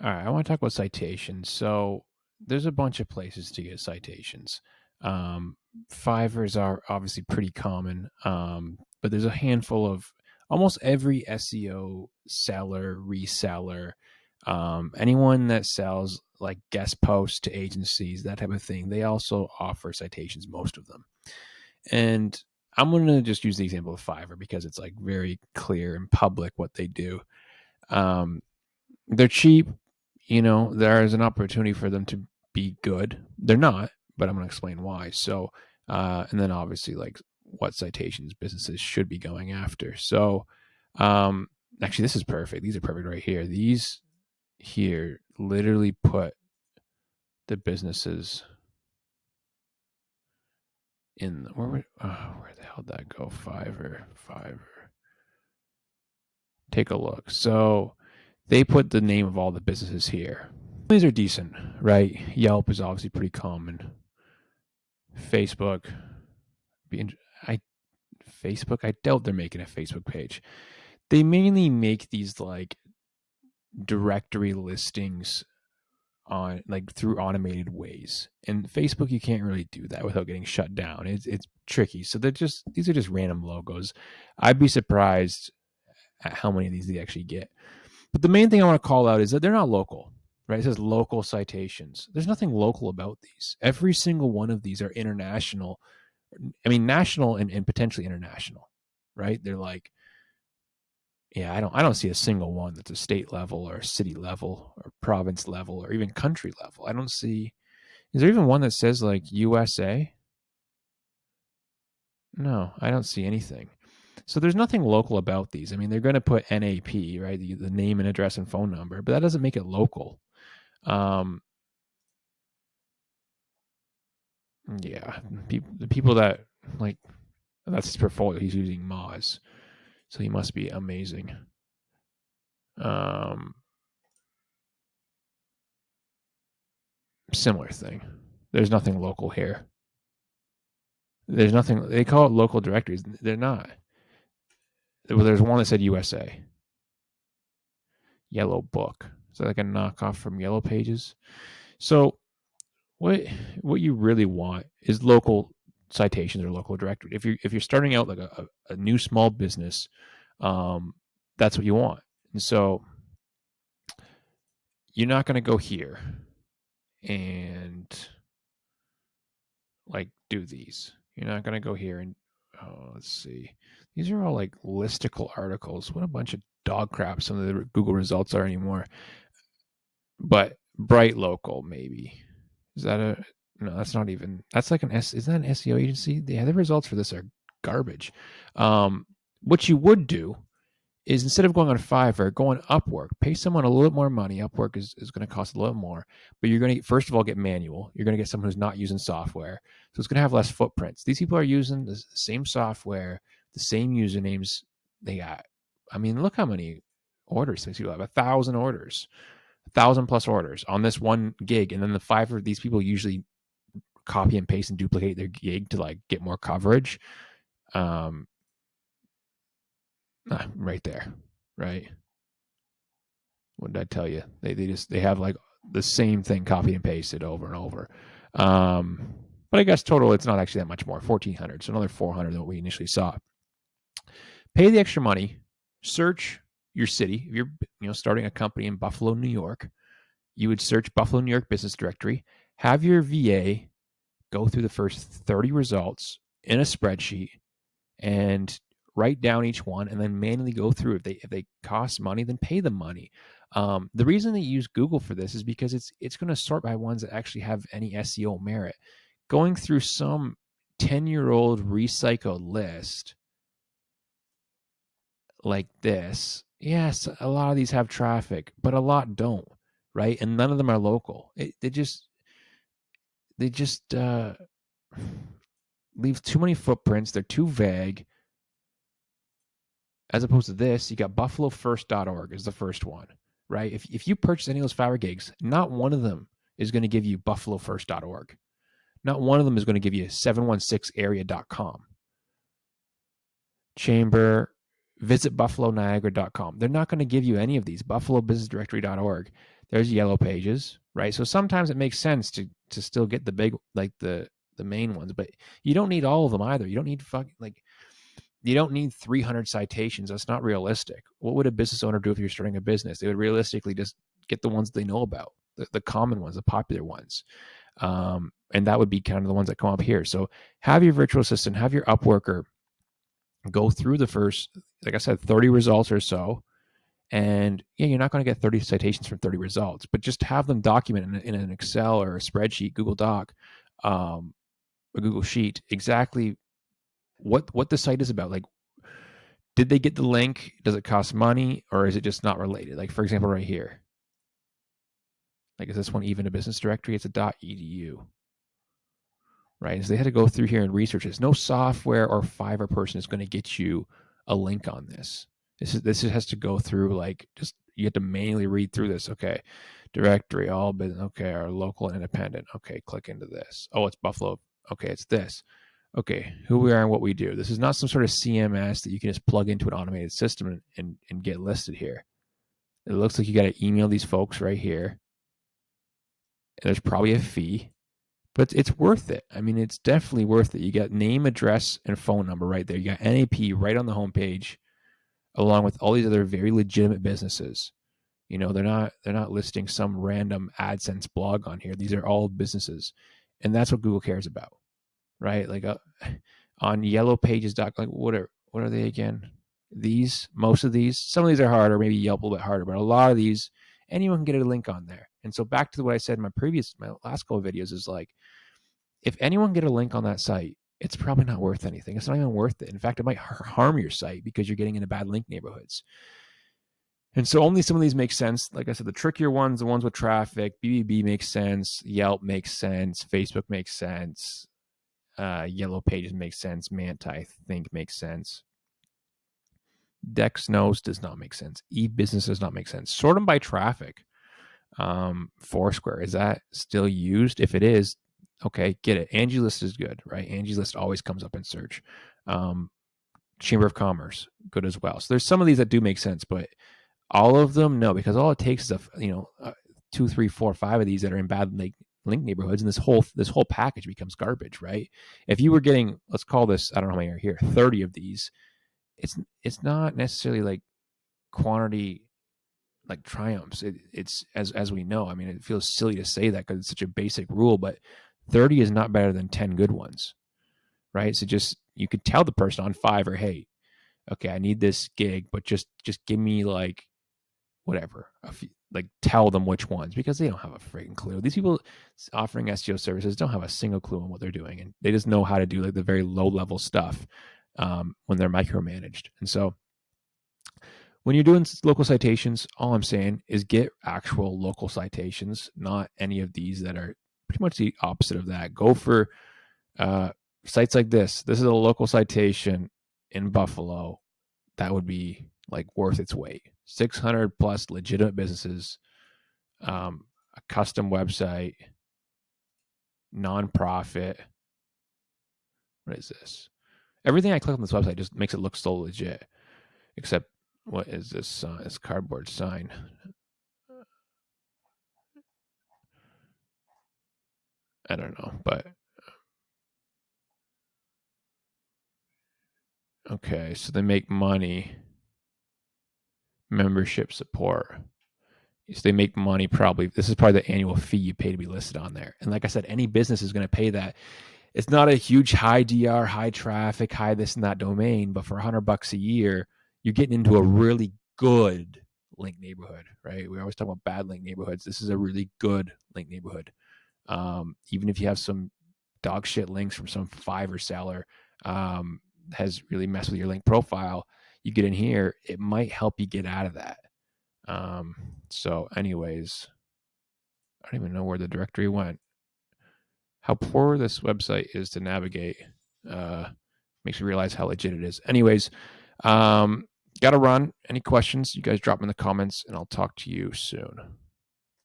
All right, I want to talk about citations. So there's a bunch of places to get citations. Um, Fivers are obviously pretty common, but there's a handful of almost every SEO seller, reseller, anyone that sells like guest posts to agencies, that type of thing. They also offer citations, most of them. And I'm going to just use the example of Fiverr because it's like very clear and public what they do. Um, they're cheap. There is an opportunity for them to be good. They're not, but I'm going to explain why. So, and then obviously, like what citations businesses should be going after. So, um, actually, this is perfect. These are perfect right here. These here literally put the businesses in where the hell did that go? Fiverr. Take a look. So they put the name of all the businesses here. These are decent, right? Yelp is obviously pretty common. Facebook, I Facebook, I doubt they're making a Facebook page. They mainly make these like directory listings on like through automated ways. And Facebook, you can't really do that without getting shut down. It's tricky. So these are just random logos. I'd be surprised at how many of these they actually get. But the main thing I want to call out is that they're not local, right? It says local citations. There's nothing local about these. Every single one of these are international. I mean, national and potentially international, right? They're like, yeah, I don't see a single one that's a state level or city level or province level or even country level. I don't see. Is there even one that says like USA? No, I don't see anything. So there's nothing local about these. I mean, they're going to put NAP, right? The name and address and phone number, but that doesn't make it local. Um, yeah, the people that like that's his portfolio. He's using Moz, so he must be amazing. Um, Similar thing. There's nothing local here. There's nothing. They call it local directories. They're not. Well, there's one that said USA. Yellow Book. Is that like a knockoff from Yellow Pages? So what what you really want is local citations or local directory. If you're starting out like a new small business, um, that's what you want. And so you're not going to go here and like do these. You're not going to go here and let's see. These are all like listicle articles. What a bunch of dog crap some of the Google results are anymore. But Bright Local maybe. Is that a no, that's not even that's like is that an SEO agency? Yeah, the results for this are garbage. What you would do is instead of going on Fiverr, go on Upwork. Pay someone a little bit more money. Upwork is going to cost a little more, but you're going to first of all get manual. You're going to get someone who's not using software, so it's going to have less footprints. These people are using the same software, the same usernames. They got. I mean, look how many orders these people have. 1,000 orders, 1,000 plus orders on this one gig, and then the Fiverr. These people usually copy and paste and duplicate their gig to like get more coverage. Um, right there, right? What did I tell you? They have like the same thing copied and pasted over and over. But I guess total it's not actually that much more. 1,400, so another 400 than what we initially saw. Pay the extra money. Search your city. If you're starting a company in Buffalo, New York, you would search Buffalo, New York Business Directory. Have your VA go through the first 30 results in a spreadsheet and write down each one and then manually go through. If they cost money, then pay them money. The reason they use Google for this is because it's going to sort by ones that actually have any SEO merit. Going through some 10-year-old recycled list like this, yes, a lot of these have traffic, but a lot don't, right? And none of them are local. They just leave too many footprints. They're too vague. As opposed to this, you got buffalofirst.org is the first one, right? If you purchase any of those Fiverr gigs, not one of them is going to give you buffalofirst.org. Not one of them is going to give you 716area.com. Chamber, visit buffaloniagara.com. They're not going to give you any of these. buffalobusinessdirectory.org. There's yellow pages, right? So sometimes it makes sense to still get the big, like the main ones, but you don't need all of them either. You don't need you don't need 300 citations. That's not realistic. What would a business owner do if you're starting a business? They would realistically just get the ones they know about, the common ones, the popular ones. And that would be kind of the ones that come up here. So have your virtual assistant, have your Upworker go through the first, like I said, 30 results or so. And yeah, you're not going to get 30 citations from 30 results, but just have them document in an Excel or a spreadsheet, Google Doc, a Google Sheet, exactly what the site is about. Like, did they get the link? Does it cost money, or is it just not related? Like, for example, right here. Like, is this one even a business directory? It's a .edu. Right? So they had to go through here and research this. No software or Fiverr person is going to get you a link on this. This has to go through, like, just you have to manually read through this. Okay, directory, all business. Okay, our local and independent. Okay, click into this. Oh, it's Buffalo. Okay, it's this. Okay, who we are and what we do. This is not some sort of CMS that you can just plug into an automated system and get listed here. It looks like you got to email these folks right here. And there's probably a fee. But it's worth it. I mean, it's definitely worth it. You got name, address, and phone number right there. You got NAP right on the homepage, along with all these other very legitimate businesses. You know, they're not listing some random AdSense blog on here. These are all businesses, and that's what Google cares about, right? Like on yellowpages.com, like what are they again? Most of these, some of these are harder, maybe Yelp a little bit harder, but a lot of these, anyone can get a link on there. And so back to what I said in my last couple of videos is like, if anyone get a link on that site, it's probably not worth anything. It's not even worth it. In fact, it might harm your site because you're getting into bad link neighborhoods. And so only some of these make sense. Like I said, the trickier ones, the ones with traffic, BBB makes sense, Yelp makes sense, Facebook makes sense, Yellow Pages makes sense, Manta, I think, makes sense. Dexnos does not make sense. eBusiness does not make sense. Sort them by traffic. Foursquare, is that still used? If it is, okay, get it. Angie's List is good, right? Angie's List always comes up in search. Chamber of Commerce, good as well. So there's some of these that do make sense, but all of them, no, because all it takes is 2, 3, 4, 5 of these that are in bad link neighborhoods, and this whole package becomes garbage, right? If you were getting, let's call this, I don't know how many are here, 30 of these, it's not necessarily like quantity like triumphs. It's as we know. I mean, it feels silly to say that because it's such a basic rule, but 30 is not better than 10 good ones, right? So just you could tell the person on Fiverr, hey, okay, I need this gig, but just give me like whatever, like tell them which ones, because they don't have a freaking clue. These people offering SEO services don't have a single clue on what they're doing, and they just know how to do like the very low level stuff when they're micromanaged. And so when you're doing local citations, all I'm saying is get actual local citations, not any of these that are pretty much the opposite of that. Go for sites like this. This is a local citation in Buffalo. That would be like worth its weight. 600 plus legitimate businesses, a custom website, nonprofit. What is this? Everything I click on this website just makes it look so legit, except what is this? This cardboard sign. I don't know, but okay, so they make money. Membership support. So they make money probably. This is probably the annual fee you pay to be listed on there. And like I said, any business is going to pay that. It's not a huge high DR, high traffic, high this and that domain, but for $100 a year, you're getting into a really good link neighborhood, right? We always talk about bad link neighborhoods. This is a really good link neighborhood. Even if you have some dog shit links from some Fiverr seller, has really messed with your link profile, you get in here, it might help you get out of that. So anyways, I don't even know where the directory went. How poor this website is to navigate makes me realize how legit it is. Anyways, gotta run. Any questions, you guys drop them in the comments and I'll talk to you soon.